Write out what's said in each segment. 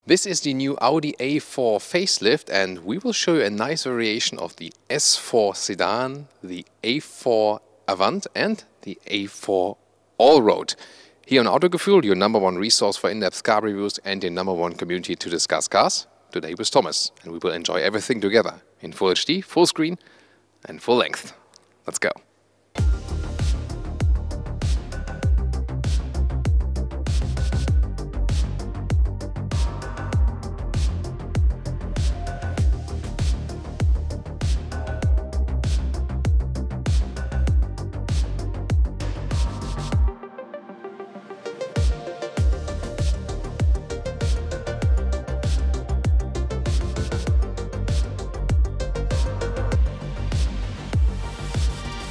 This is the new Audi A4 Facelift, and we will show you a nice variation of the S4 sedan, the A4 Avant and the A4 Allroad. Here on Autogefühl, your #1 resource for in-depth car reviews and your #1 community to discuss cars, today with Thomas. And we will enjoy everything together in Full HD, full screen and full length. Let's go.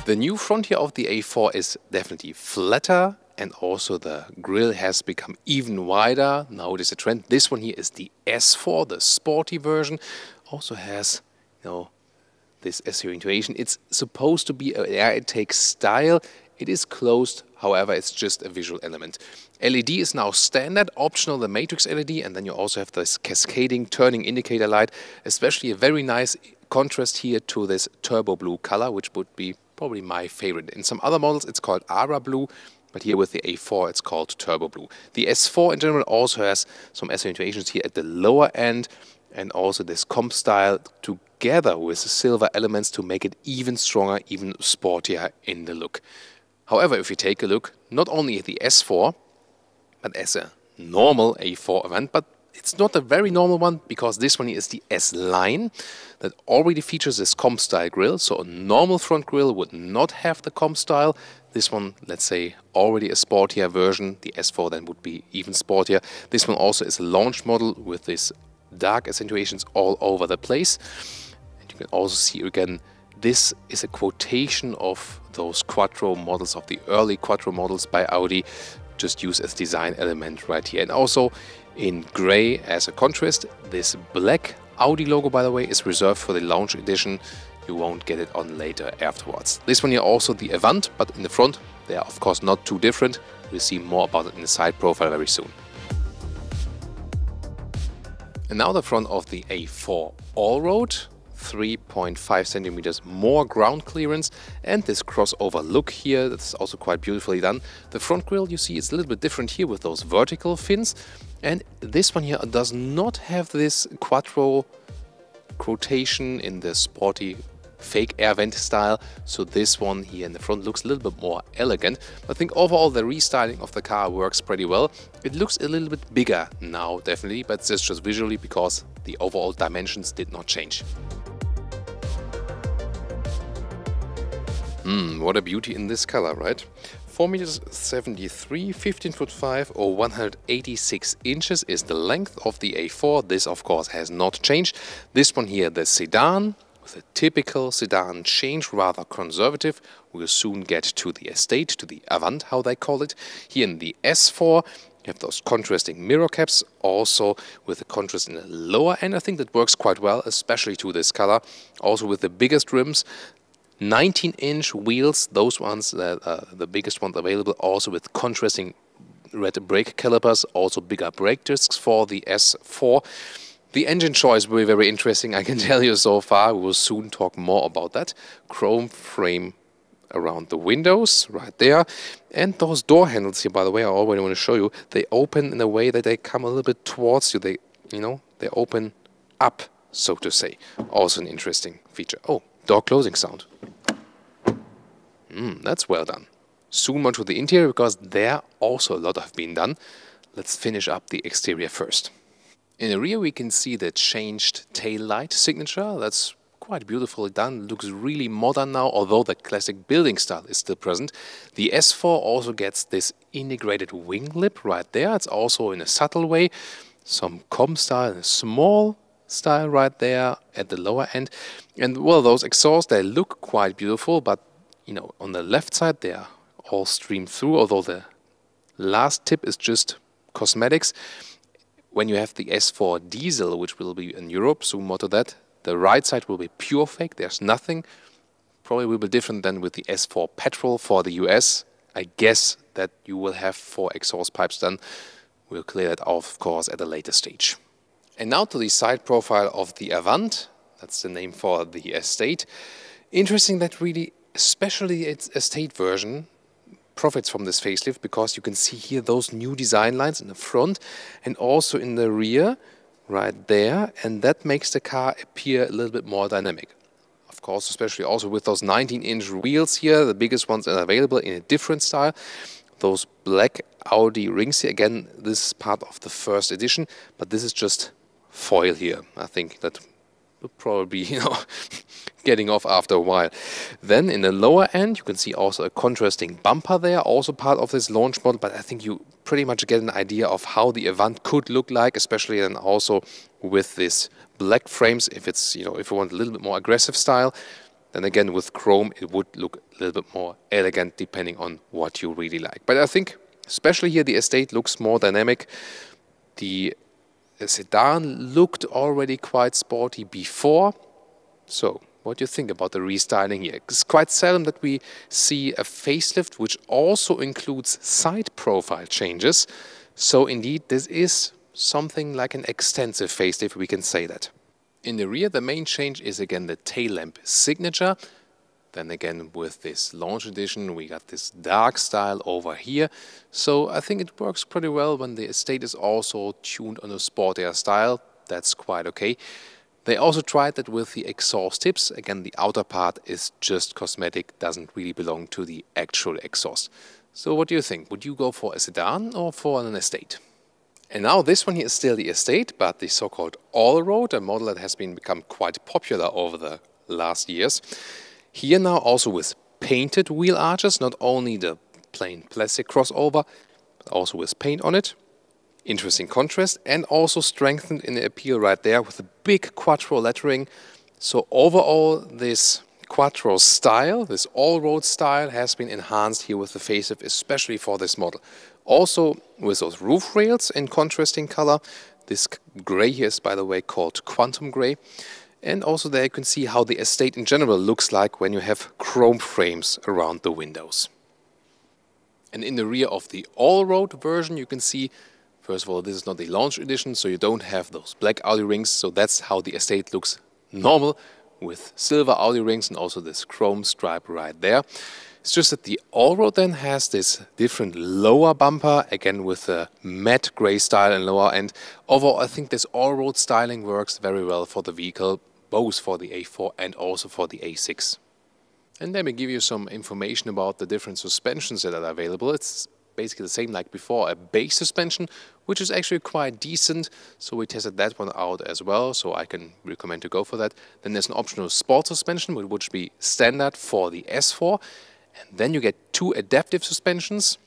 The new front here of the A4 is definitely flatter, and also the grille has become even wider. Now it is a trend. This one here is the S4, the sporty version. Also has, this SEO intuition. It's supposed to be an air intake style. It is closed, however, it's just a visual element. LED is now standard, optional the matrix LED, and then you also have this cascading turning indicator light, especially a very nice contrast here to this turbo blue color, which would be probably my favorite. In some other models it's called Ara blue, but here with the A4 it's called turbo blue. The S4 in general also has some accentuations here at the lower end, and also this comp style together with the silver elements to make it even stronger, even sportier in the look. However, if you take a look not only at the S4 but as a normal A4 Avant, but it's not a very normal one, because this one is the S-Line that already features this comp style grille. So a normal front grille would not have the comp style. This one, let's say, already a sportier version. The S4 then would be even sportier. This one also is a launch model with this dark accentuations all over the place. And you can also see again, this is a quotation of those Quattro models, of the early Quattro models by Audi, just used as design element right here. And also in grey as a contrast. This black Audi logo, by the way, is reserved for the launch edition. You won't get it on later afterwards. This one here also the Avant, but in the front they are of course not too different. We'll see more about it in the side profile very soon. And now the front of the A4 Allroad. 3.5 centimeters more ground clearance, and this crossover look here, that's also quite beautifully done. The front grille, you see, it's a little bit different here with those vertical fins, and this one here does not have this Quattro quotation in the sporty fake air vent style, so this one here in the front looks a little bit more elegant. I think overall the restyling of the car works pretty well. It looks a little bit bigger now, definitely, but it's just visually because the overall dimensions did not change. What a beauty in this color, right? 4.73 meters, 15'5" or 186 inches is the length of the A4. This of course has not changed. This one here, the sedan, with a typical sedan change, rather conservative. We'll soon get to the estate, to the Avant, how they call it. Here in the S4, you have those contrasting mirror caps, also with the contrast in the lower end. I think that works quite well, especially to this color. Also with the biggest rims. 19-inch wheels, those ones that are the biggest ones available, also with contrasting red brake calipers, also bigger brake discs for the S4. The engine choice will be very interesting, I can tell you so far. We will soon talk more about that. Chrome frame around the windows, right there. And those door handles here, by the way, I already want to show you, they open in a way that they come a little bit towards you. They open up, so to say. Also an interesting feature. Oh, door closing sound. That's well done. Soon more to the interior, because there also a lot have been done. Let's finish up the exterior first. In the rear we can see the changed tail light signature. That's quite beautifully done. Looks really modern now, although the classic building style is still present. The S4 also gets this integrated wing lip right there. It's also in a subtle way. Some comp style and a small style right there at the lower end. And well, those exhausts, they look quite beautiful, but on the left side they are all streamed through, although the last tip is just cosmetics. When you have the S4 diesel, which will be in Europe, soon more to that, the right side will be pure fake, there's nothing. Probably will be different than with the S4 petrol for the US. I guess that you will have 4 exhaust pipes done. We'll clear that off, of course, at a later stage. And now to the side profile of the Avant. That's the name for the Estate. Interesting that really, especially its Estate version, profits from this facelift, because you can see here those new design lines in the front and also in the rear, right there. And that makes the car appear a little bit more dynamic. Of course, especially also with those 19-inch wheels here, the biggest ones are available in a different style. Those black Audi rings here, again, this is part of the first edition, but this is just foil here. I think that will probably be, getting off after a while. Then in the lower end, you can see also a contrasting bumper there, also part of this launch model, but I think you pretty much get an idea of how the Avant could look like, especially then also with this black frames. If it's, if you want a little bit more aggressive style, then again with chrome it would look a little bit more elegant depending on what you really like. But I think especially here the Estate looks more dynamic. The sedan looked already quite sporty before. So what do you think about the restyling here? It's quite seldom that we see a facelift which also includes side profile changes. So indeed this is something like an extensive facelift, we can say that. In the rear, the main change is again the tail lamp signature. Then again with this launch edition we got this dark style over here. So I think it works pretty well when the Estate is also tuned on a sportier style. That's quite okay. They also tried that with the exhaust tips. Again, the outer part is just cosmetic, doesn't really belong to the actual exhaust. So what do you think? Would you go for a sedan or for an Estate? And now this one here is still the Estate, but the so-called Allroad, a model that has become quite popular over the last years. Here now also with painted wheel arches, not only the plain plastic crossover, but also with paint on it. Interesting contrast, and also strengthened in the appeal right there with a big quattro lettering. So overall this quattro style, this Allroad style, has been enhanced here with the facelift, especially for this model. Also with those roof rails in contrasting color. This grey here is, by the way, called Quantum Grey. And also there you can see how the Estate in general looks like when you have chrome frames around the windows. And in the rear of the Allroad version you can see, first of all, this is not the launch edition, so you don't have those black Audi rings. So that's how the Estate looks normal, with silver Audi rings and also this chrome stripe right there. It's just that the Allroad then has this different lower bumper, again with a matte grey style and lower end. Overall, I think this Allroad styling works very well for the vehicle, both for the A4 and also for the A6. And let me give you some information about the different suspensions that are available. It's basically the same like before, a base suspension, which is actually quite decent. So we tested that one out as well, so I can recommend to go for that. Then there's an optional sport suspension, which would be standard for the S4. And then you get two adaptive suspensions,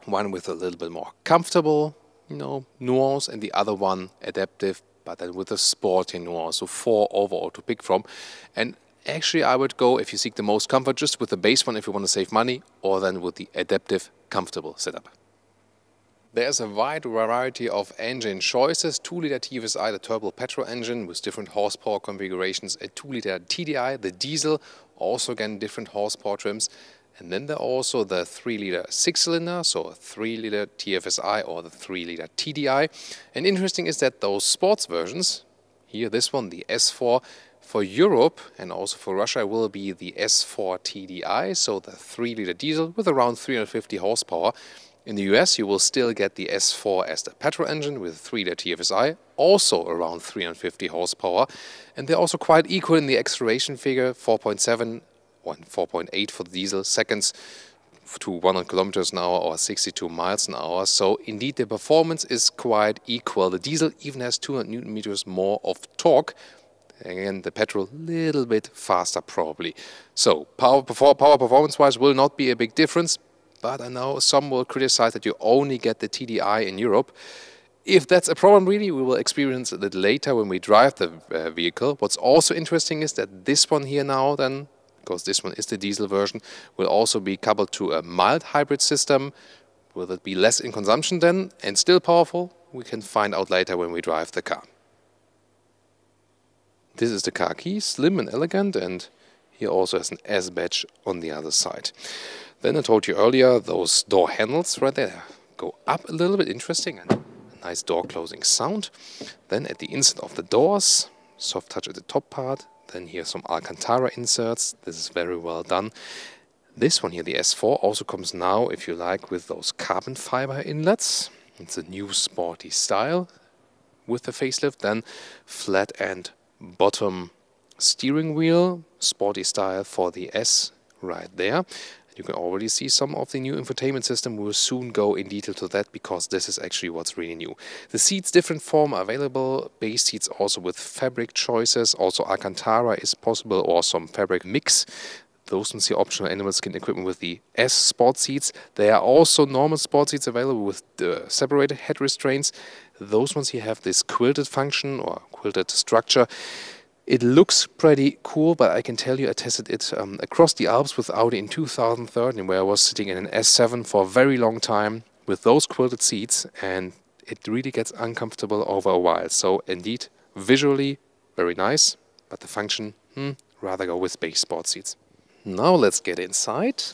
one with a little bit more comfortable, nuance, and the other one adaptive, but then with a sporty nuance. So 4 overall to pick from. And actually I would go, if you seek the most comfort, just with the base one if you want to save money, or then with the adaptive comfortable setup. There's a wide variety of engine choices. 2-liter TFSI, the turbo petrol engine with different horsepower configurations. A 2-liter TDI, the diesel, also again different horsepower trims. And then there are also the 3-liter 6-cylinder, so a 3-liter TFSI or the 3-liter TDI. And interesting is that those sports versions, here this one, the S4, for Europe and also for Russia will be the S4 TDI, so the 3-liter diesel with around 350 horsepower. In the US you will still get the S4 as the petrol engine with 3-liter TFSI, also around 350 horsepower. And they're also quite equal in the acceleration figure, 4.7 or 4.8 for the diesel seconds to 100 kilometers an hour or 62 miles an hour. So indeed the performance is quite equal. The diesel even has 200 Newton meters more of torque. Again, the petrol a little bit faster probably. So power performance wise will not be a big difference, but I know some will criticize that you only get the TDI in Europe. If that's a problem really, we will experience a little later when we drive the vehicle. What's also interesting is that this one here now then, because this one is the diesel version, will also be coupled to a mild hybrid system. Will it be less in consumption then and still powerful? We can find out later when we drive the car. This is the car key, slim and elegant, and here also has an S badge on the other side. Then I told you earlier, those door handles right there go up a little bit, interesting, and nice door closing sound. Then at the inside of the doors, soft touch at the top part. Then here some Alcantara inserts. This is very well done. This one here, the S4, also comes now, if you like, with those carbon fiber inlets. It's a new sporty style with the facelift. Then flat and bottom steering wheel, sporty style for the S right there. You can already see some of the new infotainment system. We'll soon go in detail to that because this is actually what's really new. The seats, different form available. Base seats also with fabric choices. Also Alcantara is possible or some fabric mix. Those ones here optional animal skin equipment with the S sport seats. There are also normal sport seats available with separated head restraints. Those ones here have this quilted function or quilted structure. It looks pretty cool, but I can tell you I tested it across the Alps with Audi in 2013, where I was sitting in an S7 for a very long time with those quilted seats, and it really gets uncomfortable over a while. So indeed, visually very nice, but the function, rather go with base sport seats. Now let's get inside.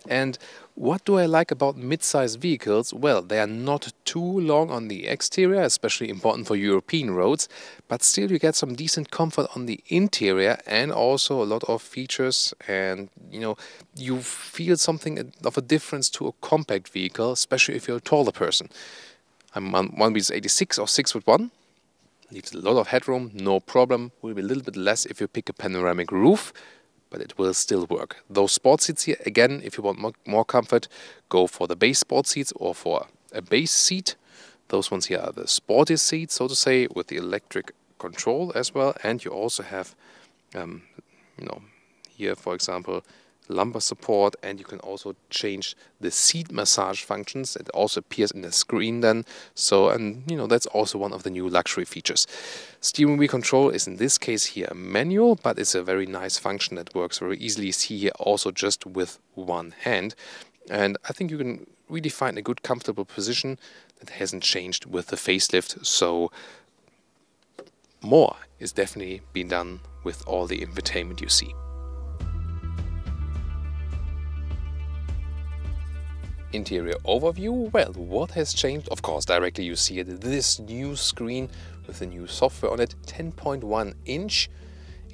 And what do I like about mid-size vehicles? Well, they are not too long on the exterior, especially important for European roads, but still you get some decent comfort on the interior and also a lot of features, and you feel something of a difference to a compact vehicle, especially if you're a taller person. I'm 1m86 or 6'1". Needs a lot of headroom, no problem. Will be a little bit less if you pick a panoramic roof, but it will still work. Those sport seats here, again, if you want more comfort, go for the base sport seats or for a base seat. Those ones here are the sporty seats, so to say, with the electric control as well. And you also have, here, for example, lumbar support, and you can also change the seat massage functions. It also appears in the screen then. So, and that's also one of the new luxury features. Steering wheel control is in this case here a manual, but it's a very nice function that works very easily. See here also just with one hand. And I think you can really find a good comfortable position that hasn't changed with the facelift. So more is definitely being done with all the infotainment you see. Interior overview, well, what has changed? Of course, directly you see it, this new screen with the new software on it, 10.1 inch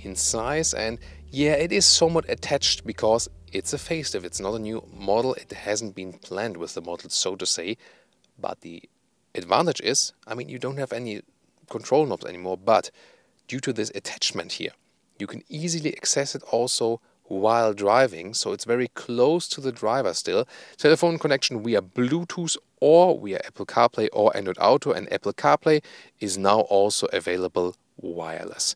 in size, and yeah, it is somewhat attached because it's a facelift, it's not a new model, it hasn't been planned with the model, so to say, but the advantage is, you don't have any control knobs anymore, but due to this attachment here, you can easily access it also while driving, so it's very close to the driver still. Telephone connection via Bluetooth or via Apple CarPlay or Android Auto, and Apple CarPlay is now also available wireless.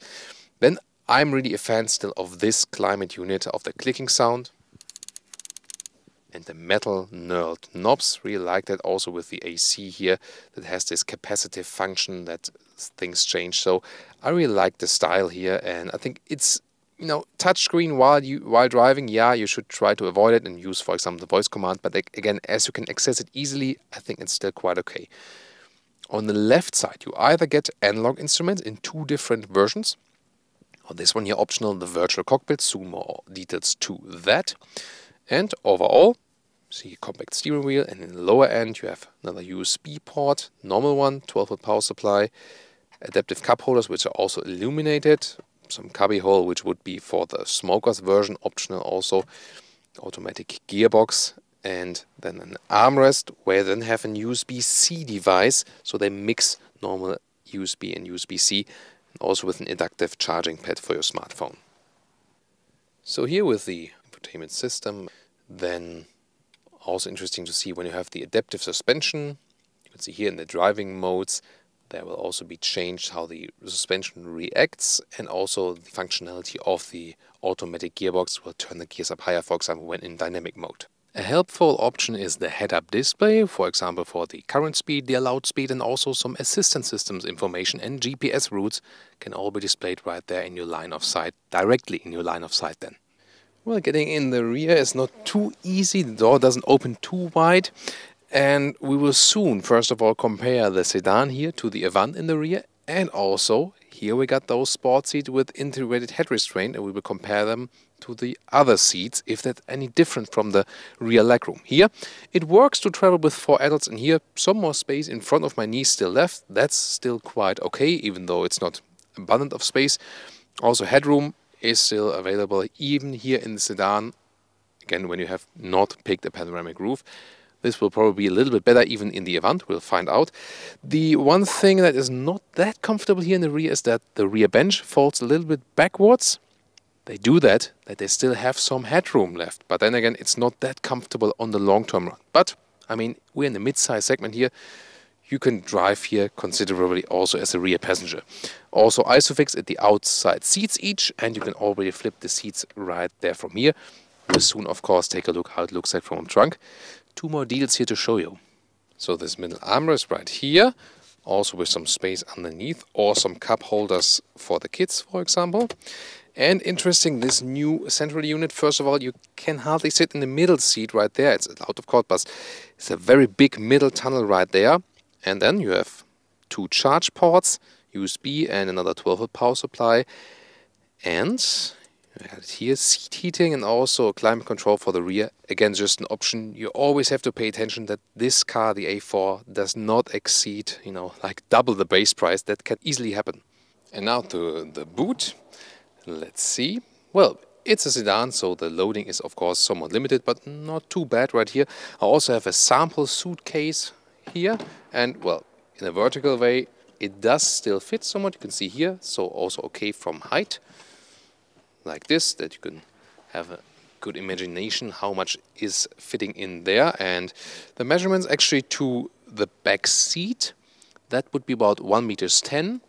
Then I'm really a fan still of this climate unit, of the clicking sound and the metal knurled knobs. Really like that, also with the AC here that has this capacitive function that things change. So I really like the style here, and I think it's touchscreen while driving, yeah, you should try to avoid it and use, for example, the voice command. But again, as you can access it easily, I think it's still quite okay. On the left side, you either get analog instruments in two different versions, or this one here optional, the virtual cockpit. Soon more details to that. And overall, see compact steering wheel, and in the lower end you have another USB port, normal one, 12-volt power supply, adaptive cup holders which are also illuminated. Some cubby hole, which would be for the smokers version, optional also, automatic gearbox, and then an armrest where you then have an USB-C device, so they mix normal USB and USB-C, and also with an inductive charging pad for your smartphone. So here with the infotainment system, then also interesting to see when you have the adaptive suspension. You can see here in the driving modes, there will also be changed how the suspension reacts, and also the functionality of the automatic gearbox will turn the gears up higher, for example, when in dynamic mode. A helpful option is the head-up display, for example, for the current speed, the allowed speed, and also some assistance systems information and GPS routes can all be displayed right there in your line of sight, directly in your line of sight then. Well, getting in the rear is not too easy, the door doesn't open too wide. And we will soon, first of all, compare the sedan here to the Avant in the rear And also, here we got those sport seats with integrated head restraint, and we will compare them to the other seats if that's any different from the rear legroom. Here, it works to travel with 4 adults, and here some more space in front of my knees still left. That's still quite okay, even though it's not abundant of space. Also, headroom is still available even here in the sedan. Again, when you have not picked a panoramic roof. This will probably be a little bit better even in the Avant, we'll find out. The one thing that is not that comfortable here in the rear is that the rear bench folds a little bit backwards. They do that they still have some headroom left. But then again, it's not that comfortable on the long-term run. But, I mean, we're in the mid-size segment here. You can drive here considerably also as a rear passenger. Also Isofix at the outside seats each, and you can already flip the seats right there from here. We'll soon, of course, take a look how it looks like from the trunk. 2 more deals here to show you. So this middle armrest right here, also with some space underneath, or some cup holders for the kids, for example. And interesting, this new central unit, first of all, you can hardly sit in the middle seat right there. It's allowed, of course, but it's a very big middle tunnel right there. And then you have 2 charge ports, USB and another 12-volt power supply. And here, seat heating and also climate control for the rear. Again, just an option. You always have to pay attention that this car, the A4, does not exceed, like double the base price. That can easily happen. And now to the boot. Let's see. Well, it's a sedan, so the loading is, of course, somewhat limited, but not too bad right here. I also have a sample suitcase here. And, well, in a vertical way, it does still fit somewhat. You can see here, so also okay from height. Like this, that you can have a good imagination how much is fitting in there. And the measurements actually to the back seat, that would be about 1.10 m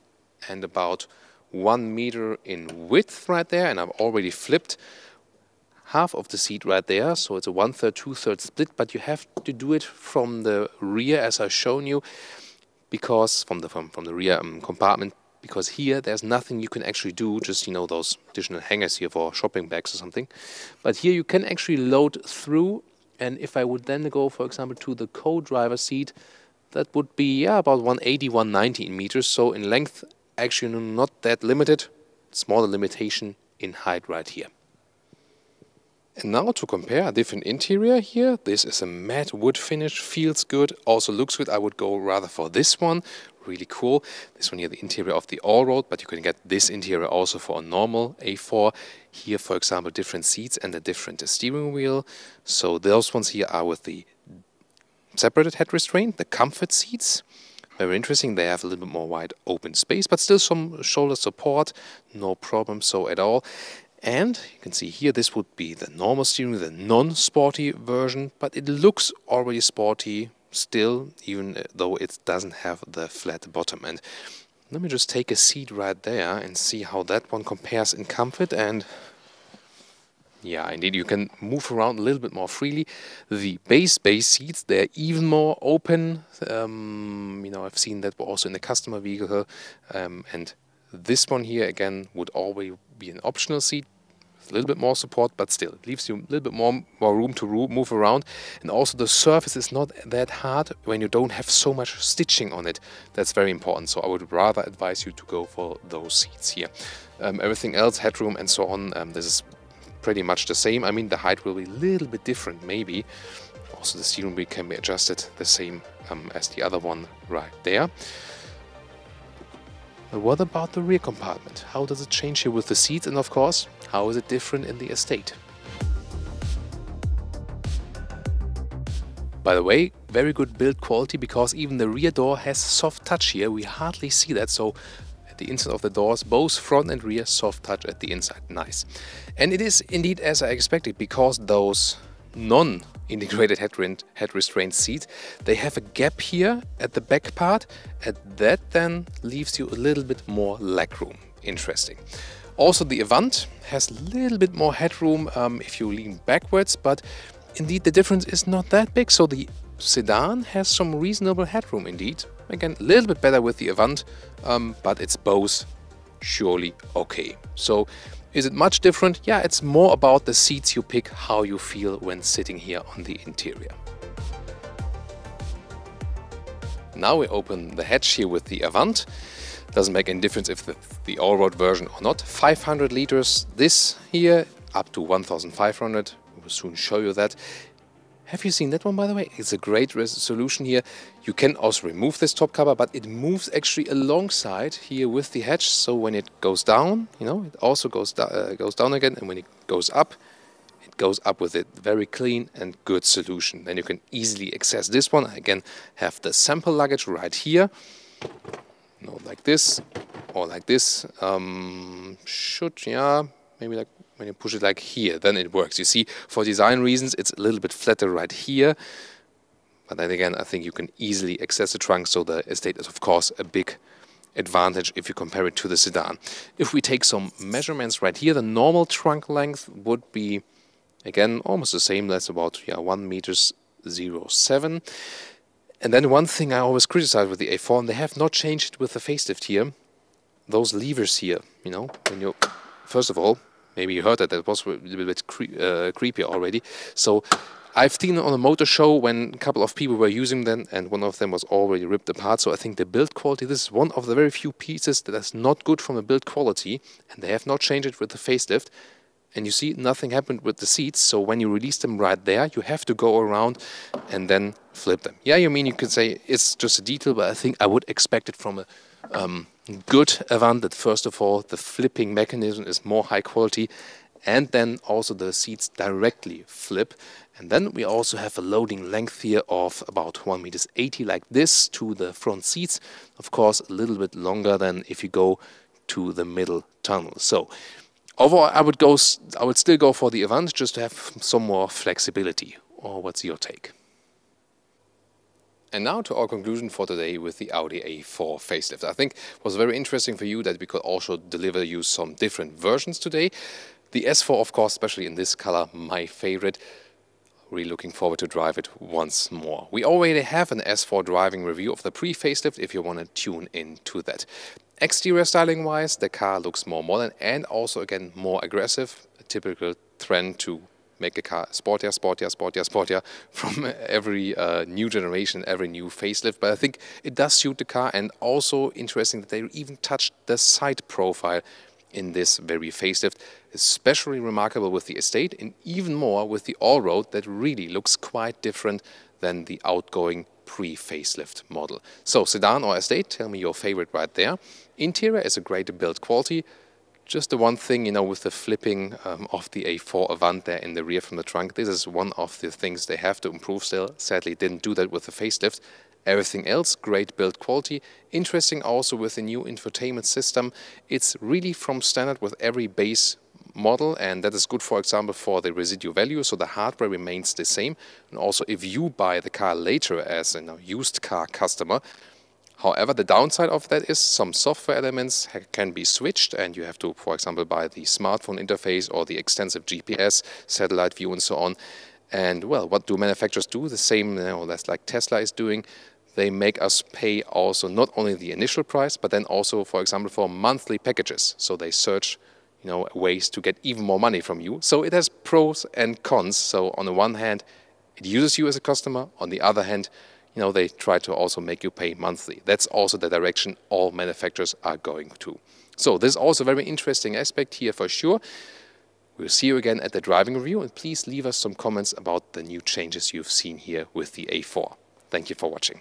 and about 1 meter in width right there. And I've already flipped half of the seat right there, so it's a 1/3, 2/3 split, but you have to do it from the rear as I've shown you, because from the rear compartment. Because here there's nothing you can actually do, just those additional hangers here for shopping bags or something. But here you can actually load through, and if I would then go, for example, to the co-driver seat, that would be about 180, 190 in meters. So in length, actually not that limited. Smaller limitation in height right here. And now to compare a different interior here. This is a matte wood finish, feels good, also looks good. I would go rather for this one. Really cool. This one here, the interior of the Allroad, but you can get this interior also for a normal A4. Here, for example, different seats and a different steering wheel. So those ones here are with the separated head restraint, the comfort seats. Very interesting. They have a little bit more wide open space, but still some shoulder support. No problem so at all. And you can see here, this would be the normal steering wheel, the non-sporty version, but it looks already sporty still, even though it doesn't have the flat bottom. And let me just take a seat right there and see how that one compares in comfort. And yeah, indeed, you can move around a little bit more freely. The base seats, they're even more open. I've seen that also in the customer vehicle. And this one here, again, would always be an optional seat. A little bit more support, but still it leaves you a little bit more room to move around. And also the surface is not that hard when you don't have so much stitching on it. That's very important. So I would rather advise you to go for those seats here. Everything else, headroom and so on, this is pretty much the same. I mean, the height will be a little bit different maybe. Also the steering wheel can be adjusted the same as the other one right there. But what about the rear compartment? How does it change here with the seats? And of course, how is it different in the estate? By the way, very good build quality, because even the rear door has soft touch here. We hardly see that. So at the inside of the doors, both front and rear, soft touch at the inside. Nice. And it is indeed as I expected, because those non-integrated head restraint seats, they have a gap here at the back part, and that then leaves you a little bit more legroom. Interesting. Also, the Avant has a little bit more headroom if you lean backwards, but indeed the difference is not that big. So the sedan has some reasonable headroom indeed. Again, a little bit better with the Avant, but it's both surely okay. So is it much different? Yeah, it's more about the seats you pick, how you feel when sitting here on the interior. Now we open the hatch here with the Avant. Doesn't make any difference if the Allroad version or not. 500 liters, this here, up to 1,500. We'll soon show you that. Have you seen that one, by the way? It's a great resolution here. You can also remove this top cover, but it moves actually alongside here with the hatch. So when it goes down, you know, it also goes down again. And when it goes up with it. Very clean and good solution. Then you can easily access this one. Again, have the sample luggage right here. You know, like this or like this. Maybe like when you push it like here, then it works. You see, for design reasons, it's a little bit flatter right here. But then again, I think you can easily access the trunk. So the Estate is, of course, a big advantage if you compare it to the sedan. If we take some measurements right here, the normal trunk length would be, again, almost the same. That's about 1 meters 07. And then one thing I always criticize with the A4, and they have not changed with the facelift here, those levers here, you know, when you, first of all, maybe you heard that was a little bit creepy already. So I've seen on a motor show when a couple of people were using them and one of them was already ripped apart. So I think the build quality, this is one of the very few pieces that is not good from a build quality, and they have not changed it with the facelift. And you see, nothing happened with the seats, so when you release them right there, you have to go around and then flip them. Yeah, you could say it's just a detail, but I think I would expect it from a good Avant that first of all, the flipping mechanism is more high quality, and then also the seats directly flip. And then we also have a loading length here of about 1 meters 80 like this to the front seats. Of course, a little bit longer than if you go to the middle tunnel. So overall, I would still go for the Avant just to have some more flexibility. Or what's your take? And now to our conclusion for today with the Audi A4 facelift. I think it was very interesting for you that we could also deliver you some different versions today. The S4, of course, especially in this color, my favorite. Really looking forward to drive it once more. We already have an S4 driving review of the pre-facelift if you want to tune into that. Exterior styling wise, the car looks more modern and also again more aggressive. A typical trend to make a car sportier, sportier, sportier, sportier from every new generation, every new facelift. But I think it does suit the car, and also interesting that they even touched the side profile in this very facelift. Especially remarkable with the Estate, and even more with the Allroad that really looks quite different than the outgoing pre-facelift model. So sedan or Estate, tell me your favorite right there. Interior is a great build quality. Just the one thing, you know, with the flipping of the A4 Avant there in the rear from the trunk, this is one of the things they have to improve still. Sadly, didn't do that with the facelift. Everything else, great build quality. Interesting also with the new infotainment system. It's really from standard with every base model, and that is good, for example, for the residual value, so the hardware remains the same. And also if you buy the car later as a used car customer. However, the downside of that is some software elements can be switched, and you have to, for example, buy the smartphone interface or the extensive GPS, satellite view and so on. And well, what do manufacturers do? The same, that's like Tesla is doing. They make us pay also not only the initial price, but then also, for example, for monthly packages. So they search ways to get even more money from you. So it has pros and cons. So on the one hand, it uses you as a customer. On the other hand, they try to also make you pay monthly. That's also the direction all manufacturers are going to. So this is also a very interesting aspect here for sure. We'll see you again at the driving review, and please leave us some comments about the new changes you've seen here with the A4. Thank you for watching.